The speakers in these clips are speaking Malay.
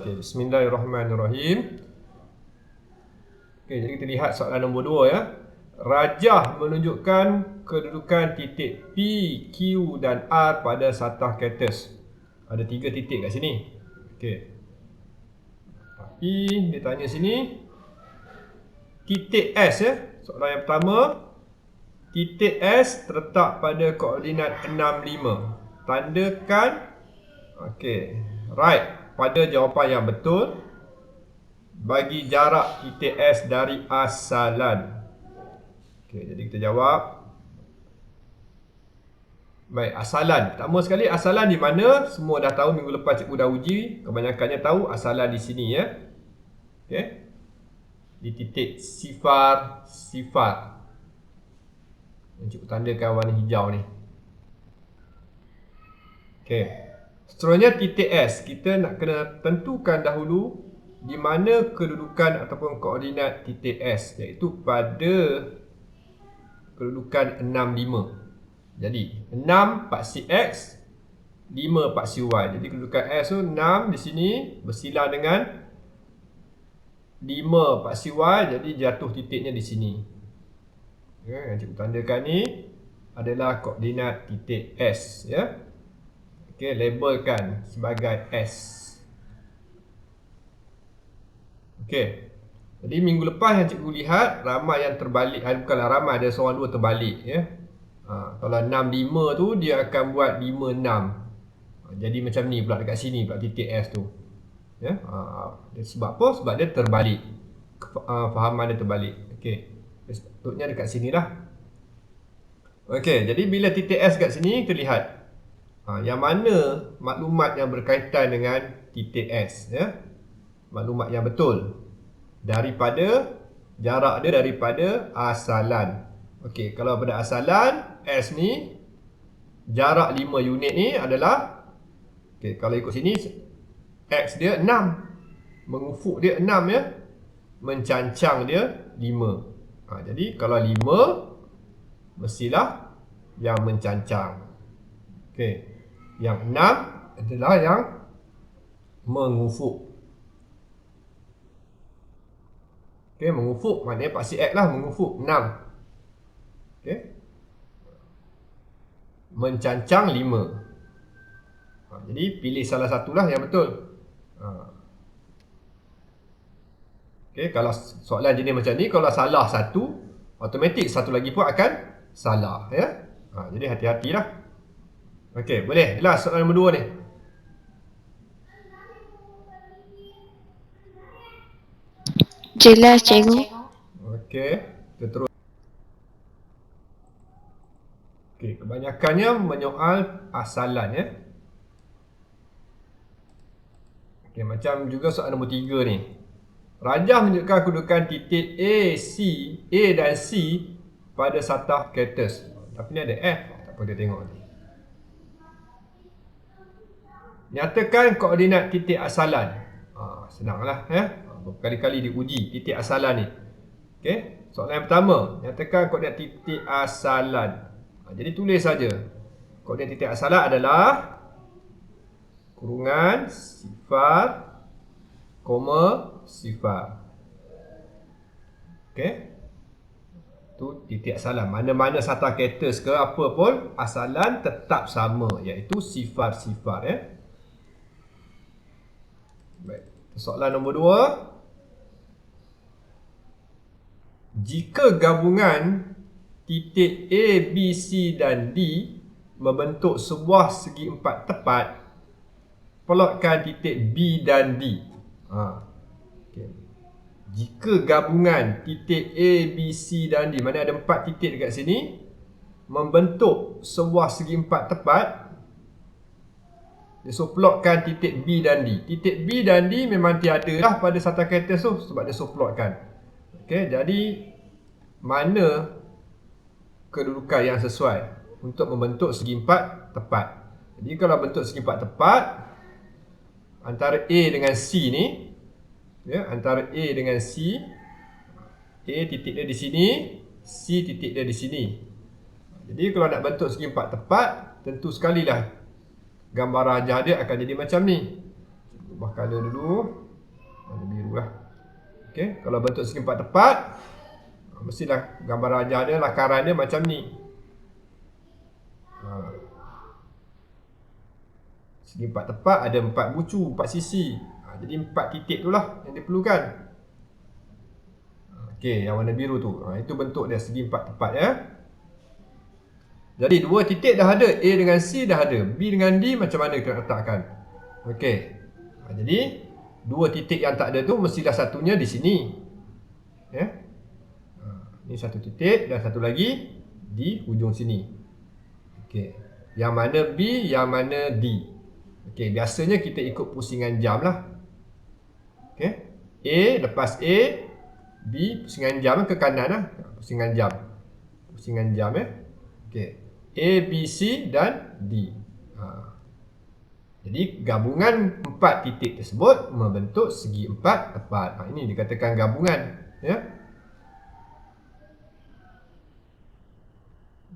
Okey, bismillahirrahmanirrahim. Okey, jadi kita lihat soalan nombor 2 ya. Rajah menunjukkan kedudukan titik P, Q dan R pada satah kertas. Ada 3 titik kat sini. Okey. Tapi dia tanya sini titik S ya. Soalan yang pertama, titik S terletak pada koordinat 65. Tandakan right pada jawapan yang betul bagi jarak titik S dari asalan. Okey, jadi kita jawab. Baik, asalan. Pertama sekali, asalan di mana? Semua dah tahu, minggu lepas cikgu dah uji. Kebanyakannya tahu asalan di sini ya. Okey. Di titik sifar. Yang cikgu tandakan warna hijau ni. Okey. Seterusnya titik S. Kita nak kena tentukan dahulu di mana kedudukan ataupun koordinat titik S, iaitu pada kedudukan 65. Jadi 6 paksi X, 5 paksi Y. Jadi kedudukan S tu 6 di sini bersilang dengan 5 paksi Y, jadi jatuh titiknya di sini. Yang cikgu tandakan ni adalah koordinat titik S ya. Okey, labelkan sebagai S. Okey. Jadi minggu lepas yang cikgu lihat ramai yang terbalik, bukanlah ramai, ada seorang dua terbalik ya. Kalau 65 tu dia akan buat 56. Jadi macam ni pula dekat sini pula titik S tu. Ya. Sebab apa? Sebab dia terbalik. Fahaman dia terbalik. Okey. Sepatutnya dekat sinilah. Okey, jadi bila titik S kat sini kita lihat yang mana maklumat yang berkaitan dengan titik S ya. Maklumat yang betul daripada jarak dia daripada asalan. Okey, kalau pada asalan S ni jarak 5 unit ni adalah, okey, kalau ikut sini X dia 6, mengufuk dia 6 ya, mencancang dia 5. Jadi kalau 5 mestilah yang mencancang. Okey. Yang 6 adalah yang mengufuk. Okey, mengufuk maknanya paksi X lah, mengufuk 6. Okey. Mencancang 5. Jadi pilih salah satulah yang betul. Okey, kalau soalan jenis macam ni, kalau salah satu, automatik satu lagi pun akan salah ya. Jadi hati-hatilah. Okey, boleh. Jelas soalan nombor 2 ni. Jelas, cikgu. Okey, kita terus. Okey, kebanyakannya menyoal asalan ya. Okey, macam juga soalan nombor 3 ni. Rajah menunjukkan kedudukan titik A dan C pada satah kertas. Tapi ni ada F, tak apa, kita tengok ni. Nyatakan koordinat titik asalan. Senanglah ya. Berkali-kali diuji titik asalan ni. Okey, soalan yang pertama, nyatakan koordinat titik asalan. Jadi tulis saja. Koordinat titik asalan adalah kurungan sifar, koma sifar. Okey. Tu titik asalan. Mana-mana satah kertas ke apa pun, asalan tetap sama, iaitu sifar-sifar ya. Baik. Soalan nombor 2. Jika gabungan titik A, B, C dan D membentuk sebuah segi empat tepat, plotkan titik B dan D. Okay. Jika gabungan titik A, B, C dan D, mana ada 4 titik dekat sini, membentuk sebuah segi empat tepat, so plotkan titik B dan D. Titik B dan D memang tiada lah pada satah kertas tu, sebab dia so plotkan. Okey, jadi mana kedudukan yang sesuai untuk membentuk segi empat tepat? Jadi kalau bentuk segi empat tepat antara A dengan C ni ya, antara A dengan C, A titik dia di sini, C titik dia di sini. Jadi kalau nak bentuk segi empat tepat, tentu sekali lah gambar rajah dia akan jadi macam ni. Ubah color dulu. Warna biru lah. Okey, kalau bentuk segi empat tepat, mestilah gambar rajah dia, lakaran dia macam ni. Segi empat tepat ada 4 bucu, 4 sisi. Jadi 4 titik tu lah yang diperlukan. Okey, yang warna biru tu. Itu bentuk dia segi empat tepat ya. Jadi 2 titik dah ada, A dengan C dah ada, B dengan D macam mana kita nak letakkan? Okey. Jadi 2 titik yang tak ada tu mestilah satunya di sini. Ya. Ini satu titik dan satu lagi di hujung sini. Okey. Yang mana B, yang mana D. Okey, biasanya kita ikut pusingan jam lah. Okey. A lepas A, B pusingan jam ke kanan lah. Pusingan jam. Pusingan jam ya. Okey. A, B, C dan D. Jadi gabungan 4 titik tersebut membentuk segi 4 tepat. Ini dikatakan gabungan ya.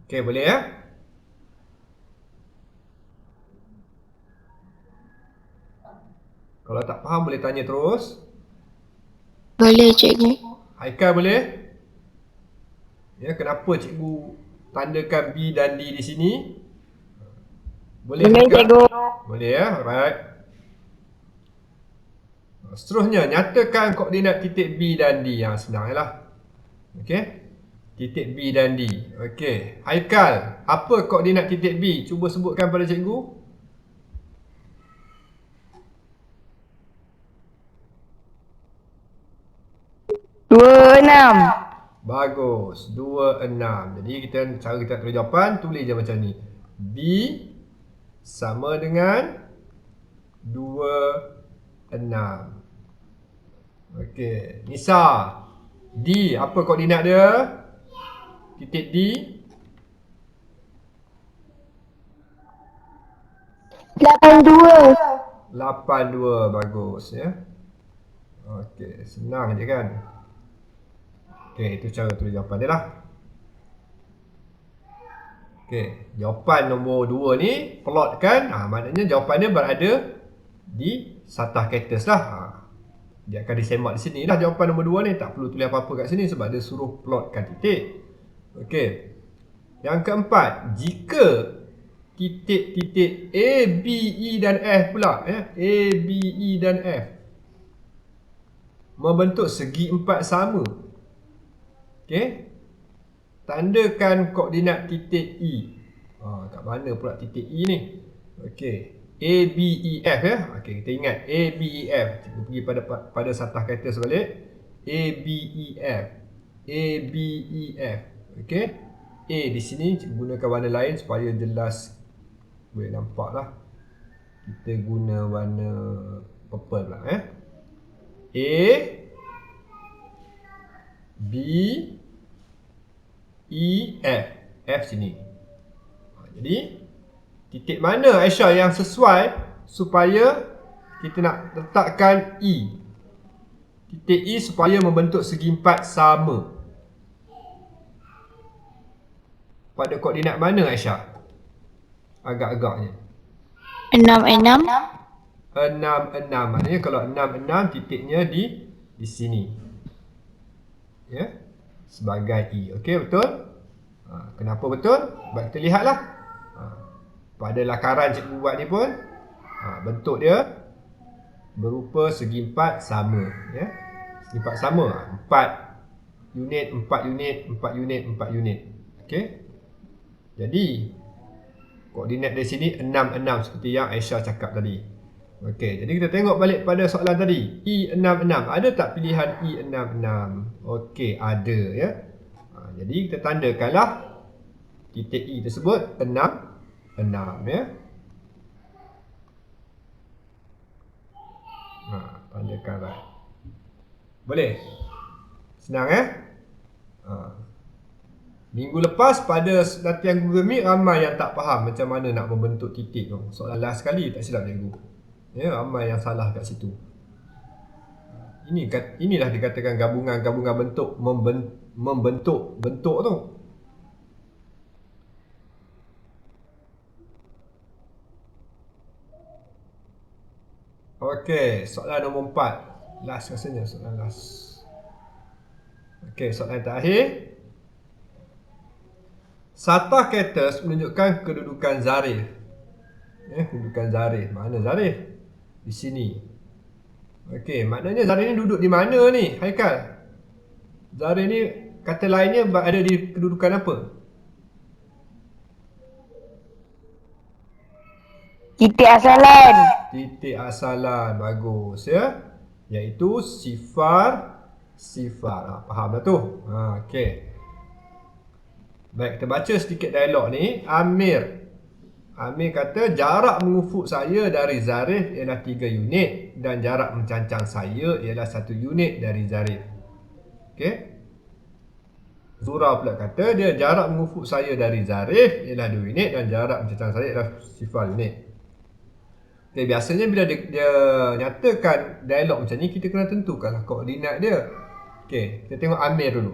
Okey, boleh ya? Kalau tak faham boleh tanya terus. Boleh cikgu. Haikal boleh? Ya, kenapa cikgu tandakan B dan D di sini? Boleh cikgu. Boleh ya, alright. Seterusnya, nyatakan koordinat titik B dan D. Yang senang lah. Okey. Titik B dan D. Okey. Haikal, apa koordinat titik B? Cuba sebutkan pada cikgu. 26. Bagus. 26. Jadi cara kita tulis jawapan, tulis je macam ni. B sama dengan 26. Okey. Nisa. D, apa koordinat dia? Titik D. 82. 82. Bagus ya. Okey. Senang je kan? Okey. Itu cara tulis jawapan dia lah. Okey. Jawapan nombor 2 ni plotkan. Maknanya jawapan dia berada di satah kertas lah. Dia akan disemak di sini lah jawapan nombor 2 ni. Tak perlu tulis apa-apa kat sini sebab dia suruh plotkan titik. Okey. Yang keempat, jika titik-titik A, B, E dan F pula A, B, E dan F membentuk segi empat sama. Okey. Tandakan koordinat titik E. Kat mana pula titik E ni? Okey. A, B, E, F ya. Okey, kita ingat A, B, E, F. Kita pergi pada satah kertas balik. A, B, E, F. A, B, E, F. Okey. A di sini gunakan warna lain supaya jelas boleh nampak lah. Kita guna warna purple pula A, B, E, F. F sini. Jadi titik mana Aisyah yang sesuai supaya kita nak letakkan E? Titik E supaya membentuk segi empat sama. Pada koordinat mana Aisyah? Agak-agaknya. 66. 66. Maknanya kalau 66 titiknya di sini. Ya. Sebagai E. Okey, betul? Kenapa betul? Sebab kita lihatlah. Pada lakaran cikgu buat ni pun bentuk dia berupa segi empat sama ya. Segi empat sama 4 unit 4 unit 4 unit 4 unit. Okey. Jadi koordinat dari sini 66 seperti yang Aisyah cakap tadi. Okey, jadi kita tengok balik pada soalan tadi. E66 ada tak pilihan E66? Okey, ada ya. Jadi kita tandakanlah titik E tersebut 6 ya. Tandakan right. Boleh? Senang Minggu lepas pada latihan Google Meet ramai yang tak faham macam mana nak membentuk titik tu. Soalan last sekali tak silap cikgu. Ya, ramai yang salah kat situ. Inilah dikatakan gabungan-gabungan bentuk membentuk bentuk tu. Okey, soalan nombor 4. Last rasanya, soalan last. Okey, soalan terakhir. Satah Ketes menunjukkan kedudukan zarif. Kedudukan zarif. Mana zarif? Di sini. Okey, maknanya zarif ni duduk di mana ni, Haikal? Zarif ni kata lainnya ada di kedudukan apa? Titik asalan. Titik asalan. Bagus ya. Iaitu sifar. Faham dah tu? Okey. Baik, kita baca sedikit dialog ni. Amir kata jarak mengufuk saya dari Zarif ialah 3 unit dan jarak mencancang saya ialah 1 unit dari Zarif. Okey. Zura pula kata dia jarak mengufuk saya dari Zarif ialah 2 unit dan jarak mencancang saya ialah 0 unit. Okay, biasanya bila dia nyatakan dialog macam ni, kita kena tentukanlah koordinat dia. Okey, kita tengok Amir dulu.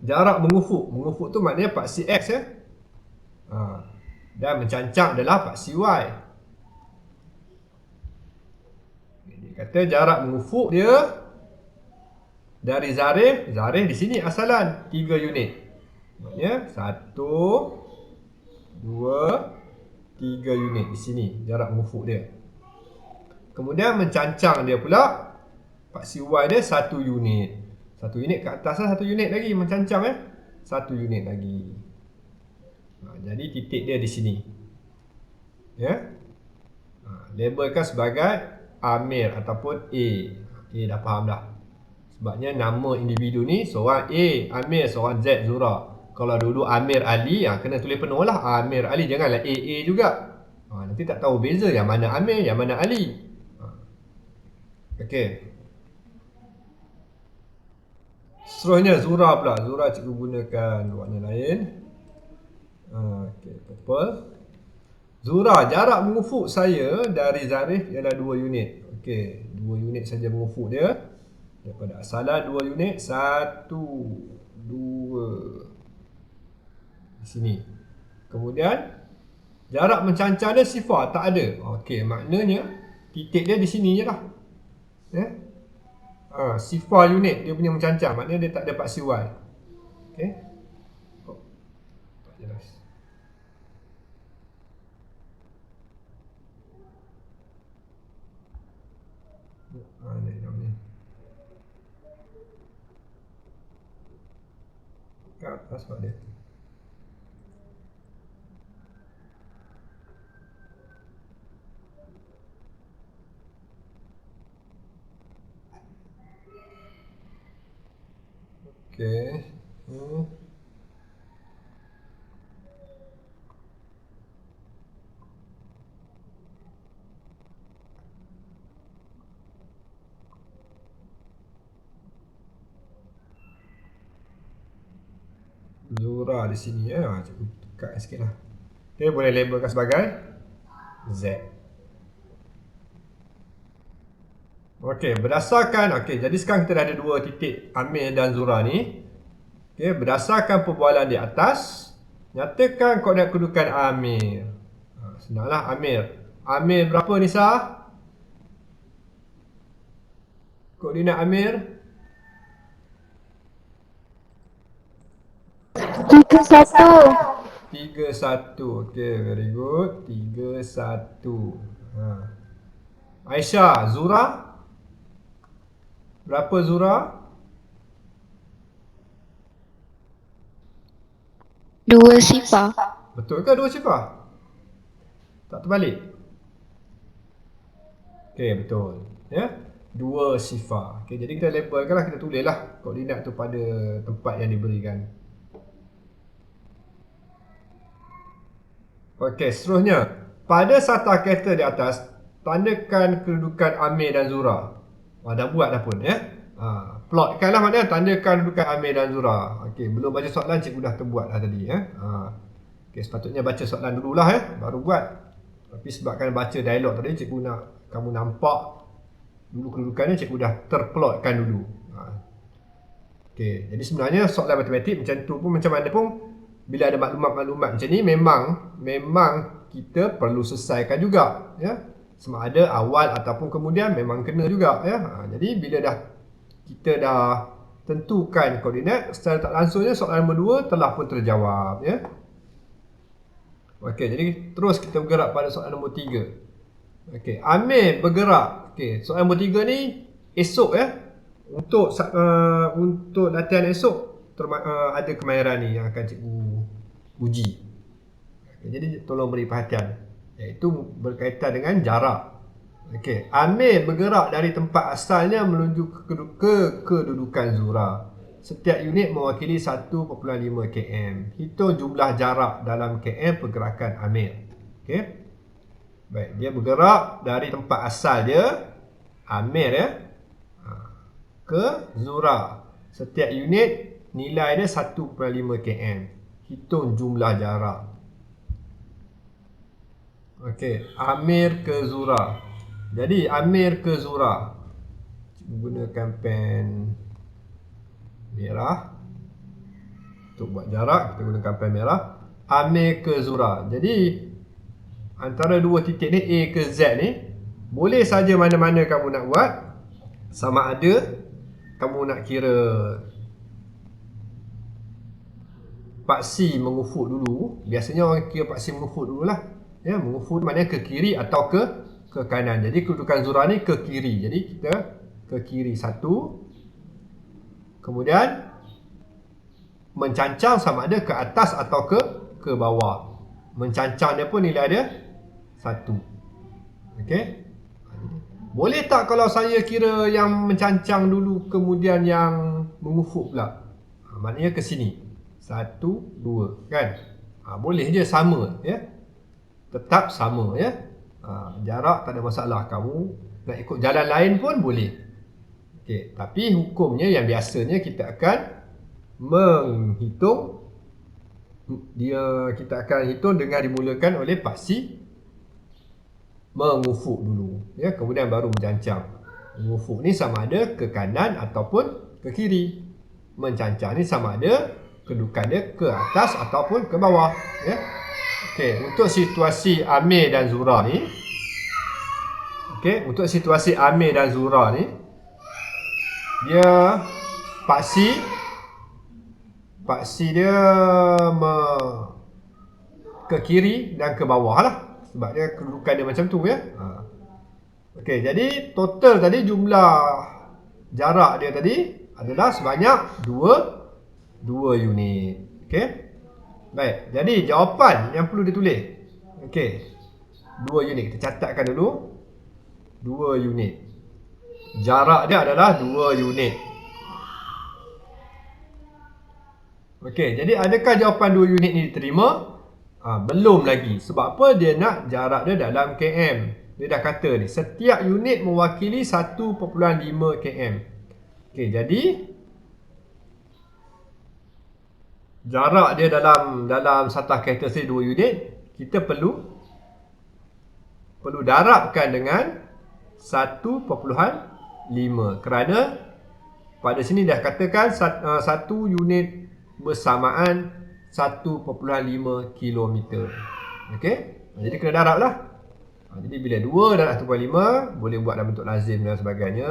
Jarak mengufuk. Mengufuk tu maknanya paksi X ya. Dan mencancang adalah paksi Y. Dia kata jarak mengufuk dia dari Zarif. Zarif di sini asalan 3 unit. Maknanya 1, 2, 3 unit di sini jarak mengufuk dia. Kemudian mencancang dia pula paksi Y dia 1 unit. 1 unit kat atas lah, 1 unit lagi mencancang 1 unit lagi. Jadi titik dia di sini. Ya. Labelkan sebagai Amir ataupun A. A dah faham dah. Sebabnya nama individu ni seorang A, Amir, seorang Z, Zura. Kalau dulu Amir Ali, kena tulis penuh lah Amir Ali, janganlah AA juga. Nanti tak tahu beza yang mana Amir, yang mana Ali. Okey. Seterusnya Zura pula. Zura cikgu gunakan warna lain. Okey, purple. Zura, jarak mengufuk saya dari Zarif ialah 2 unit. Okey, 2 unit saja mengufuk dia. Daripada asalan 2 unit, 1, 2. Di sini. Kemudian jarak mencancang dia sifar tak ada. Okey, maknanya titik dia di sini je lah. Sifar unit dia punya mencancang, maknanya dia tak ada paksi Y. Okey. Tak jelas. Ni. Kat atas sebab dia. Okey. Zura di sini ya. Cikgu tekatkan sikit lah. Okey, boleh labelkan sebagai Z. Okey, berdasarkan, jadi sekarang kita dah ada 2 titik Amir dan Zura ni. Okey, berdasarkan perbualan di atas, nyatakan koordinat kedudukan Amir. Senanglah Amir. Amir berapa Nisa? Koordinat Amir 31. 31. Okey, very good. 31. Aisyah, Zura? Berapa Zura? 2 sifar. Betul ke 2 sifar? Tak terbalik? Okey, betul. Ya? 2 sifar. Okey, jadi kita labelkan lah, kita tulislah koordinat tu pada tempat yang diberikan. Okey, seterusnya. Pada satah kereta di atas, tandakan kedudukan Amir dan Zura. Dah buat dah pun ya. Plotkanlah maknanya tandakan kedudukan Amir dan Zura. Okey, belum baca soalan cikgu dah terbuat dah tadi ya. Okey, sepatutnya baca soalan dululah ya, baru buat. Tapi sebabkan baca dialog tadi, cikgu nak kamu nampak dulu kedudukannya, cikgu dah terplotkan dulu. Okey, jadi sebenarnya soalan matematik macam tu pun, macam mana pun, bila ada maklumat-maklumat macam ni, memang kita perlu selesaikan juga ya. sama ada awal ataupun kemudian memang kena juga ya. Jadi bila kita dah tentukan koordinat, secara tak langsungnya soalan nombor 2 telah pun terjawab ya. Okey, jadi terus kita bergerak pada soalan nombor 3. Okey, Amir bergerak. Okey, soalan nombor 3 ni esok ya. Untuk latihan esok ada kemahiran ni yang akan cikgu uji. Okay, jadi tolong beri perhatian, iaitu berkaitan dengan jarak. Okey, Amir bergerak dari tempat asalnya menuju ke kedudukan Zura. Setiap unit mewakili 1.5 km. Hitung jumlah jarak dalam km pergerakan Amir. Okey. Baik, dia bergerak dari tempat asal dia Amir ya, ke Zura. Setiap unit nilai dia 1.5 km. Hitung jumlah jarak. Okey, Amir ke Zura. Jadi Amir ke Zura, gunakan pen merah untuk buat jarak. Kita gunakan pen merah. Amir ke Zura. Jadi antara dua titik ni, A ke Z ni, boleh saja mana-mana kamu nak buat. Sama ada kamu nak kira paksi mengufuk dulu. Biasanya orang kira paksi mengufuk dululah. Ya, mengufuk maknanya ke kiri atau ke kanan. Jadi kedudukan Zura ni ke kiri. Jadi kita ke kiri satu. Kemudian mencancang sama ada ke atas atau ke bawah. Mencancang dia pun nilai dia 1. Okey. Boleh tak kalau saya kira yang mencancang dulu kemudian yang mengufuk pula? Maknanya ke sini. 1, 2 kan? Boleh je sama ya. Tetap sama ya. Jarak tak ada masalah. Kamu nak ikut jalan lain pun boleh. Okey, tapi hukumnya yang biasanya kita akan menghitung, kita akan hitung dengan dimulakan oleh paksi mengufuk dulu ya, kemudian baru mencancang. Mengufuk ni sama ada ke kanan ataupun ke kiri. Mencancang ni sama ada kedudukan dia ke atas ataupun ke bawah ya. Okey, untuk situasi Amir dan Zura ni, untuk situasi Amir dan Zura ni, dia paksi dia ke kiri dan ke bawah lah, sebab dia kedudukan dia macam tu ya. Okey, jadi total tadi jumlah jarak dia tadi adalah sebanyak 2 unit. Okey. Baik, jadi jawapan yang perlu ditulis. Okey. 2 unit. Kita catatkan dulu. 2 unit. Jarak dia adalah 2 unit. Okey, jadi adakah jawapan 2 unit ni diterima? Belum lagi. Sebab apa? Dia nak jarak dia dalam km. Dia dah kata ni, setiap unit mewakili 1.5 km. Okey, jadi jarak dia dalam satu kereta 2 unit, kita perlu darabkan dengan 1.5, kerana pada sini dah katakan 1 unit bersamaan 1.5 km. Okey, jadi kena darablah. Jadi bila 2 darab 1.5 boleh buat dalam bentuk lazim dan sebagainya.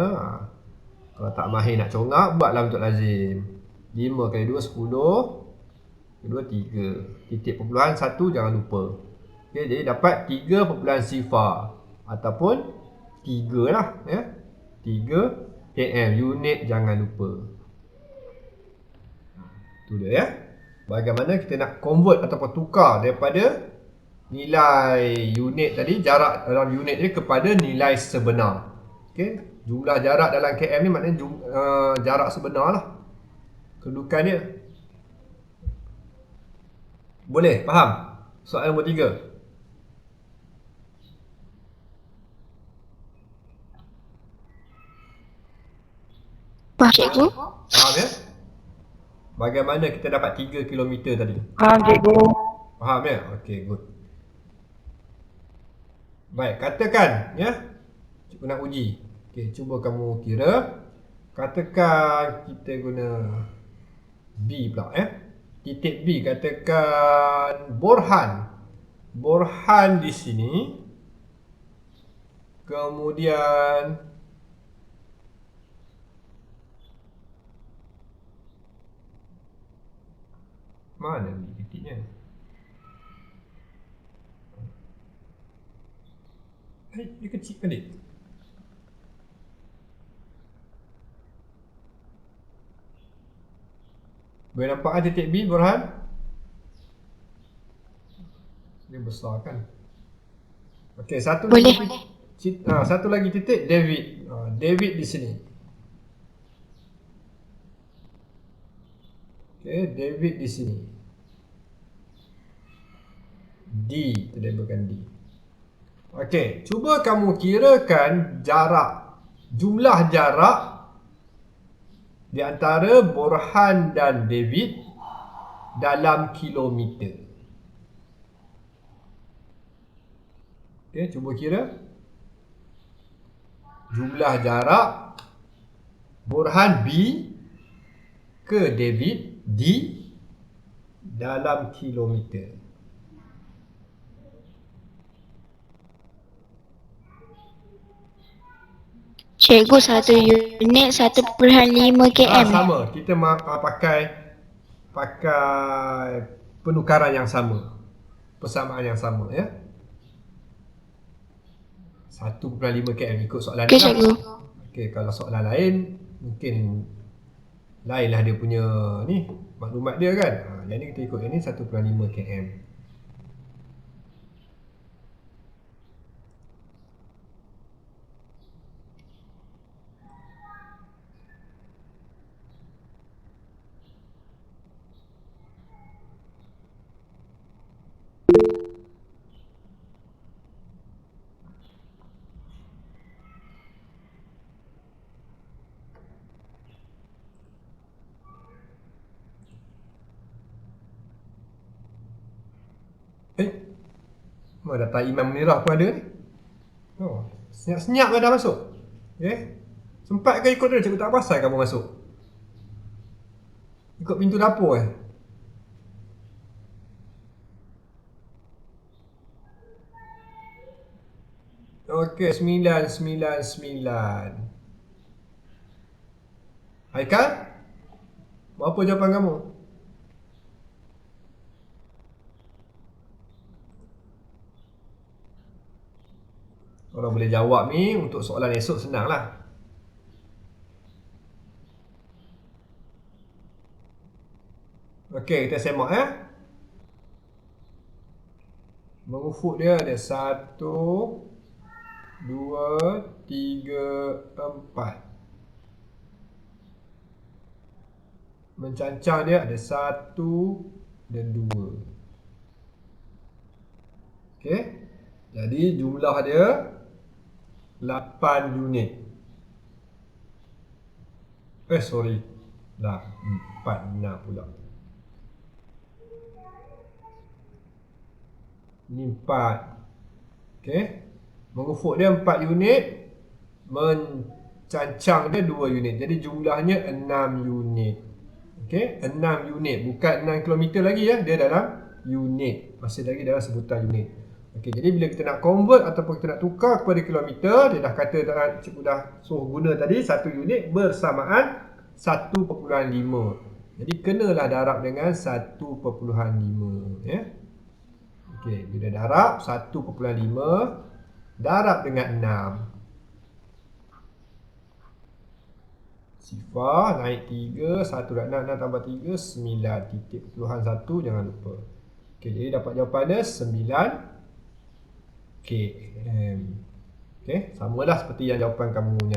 Kalau tak mahir nak congak, buat dalam bentuk lazim. 5 kali 2 10, kedua 3. Titik perpuluhan 1 jangan lupa. Okey, jadi dapat 3.0 ataupun 3 lah ya. 3 km unit, jangan lupa. Tu dia ya. Bagaimana kita nak convert ataupun tukar daripada nilai unit tadi, jarak dalam unit ni, kepada nilai sebenar. Okey, jumlah jarak dalam km ni maknanya jarak sebenar lah. Kedudukan dia. Boleh faham? Soalan nombor 3. Faham cikgu? Faham ya? Bagaimana kita dapat 3 km tadi? Faham cikgu. Faham ya? Okey, good. Baik, katakan ya. Cikgu nak uji. Okey, cuba kamu kira. Katakan kita guna B pula ya. Titik B, katakan Borhan. Borhan di sini Kemudian mana titiknya? Dia kecil kan dia? Boleh nampak kan titik B, Burhan? Dia besar kan? Okey, satu Boleh. satu lagi titik David. David di sini. Okey, David di sini. D, kita labelkan D. Okey, cuba kamu kirakan jarak, jumlah jarak di antara Burhan dan David dalam kilometer. Okey, cuba kira jumlah jarak Burhan B ke David D dalam kilometer. Cikgu, 1 unit 1.5 km. Sama. Kita pakai penukaran yang sama. Persamaan yang sama, ya. 1.5 km ikut soalan Okey, ni lah. cikgu. Okey, kalau soalan lain mungkin lainlah dia punya ni maklumat dia kan. Yang ni kita ikut yang ni 1.5 km. Data Imam Munirah pun ada ni. Senyap-senyap dah masuk. Okay. Sempat ke ikut dia? Cikgu tak pasal kamu masuk. Ikut pintu dapur . Okey, 999. Haikal? Berapa jawapan kamu? Kalau boleh jawab ni, untuk soalan esok senanglah. Okey, kita semak ya. Mengufuk dia ada 1, 2, 3, 4. Mencancang dia ada 1 dan 2. Okey. Jadi jumlah dia 8 unit. Sorry. Dah 46 pula. Ini 4. Okey. Mengufuk dia 4 unit. Mencancang dia 2 unit. Jadi jumlahnya 6 unit. Okey, 6 unit. Bukan 6 kilometer lagi ya. Dia dalam unit. Masih lagi dalam sebutan unit. Okey, jadi bila kita nak convert ataupun kita nak tukar kepada kilometer, dia dah kata cikgu dah suruh guna tadi 1 unit bersamaan 1.5. Jadi kenalah darab dengan 1.5 ya. Okey, bila darab 1.5 darab dengan 6. Sifar naik 3, 1 dan 6 tambah 3, 9.1, jangan lupa. Okey, jadi dapat jawapannya 9 km. Okey, samalah seperti yang jawapan kamu punya.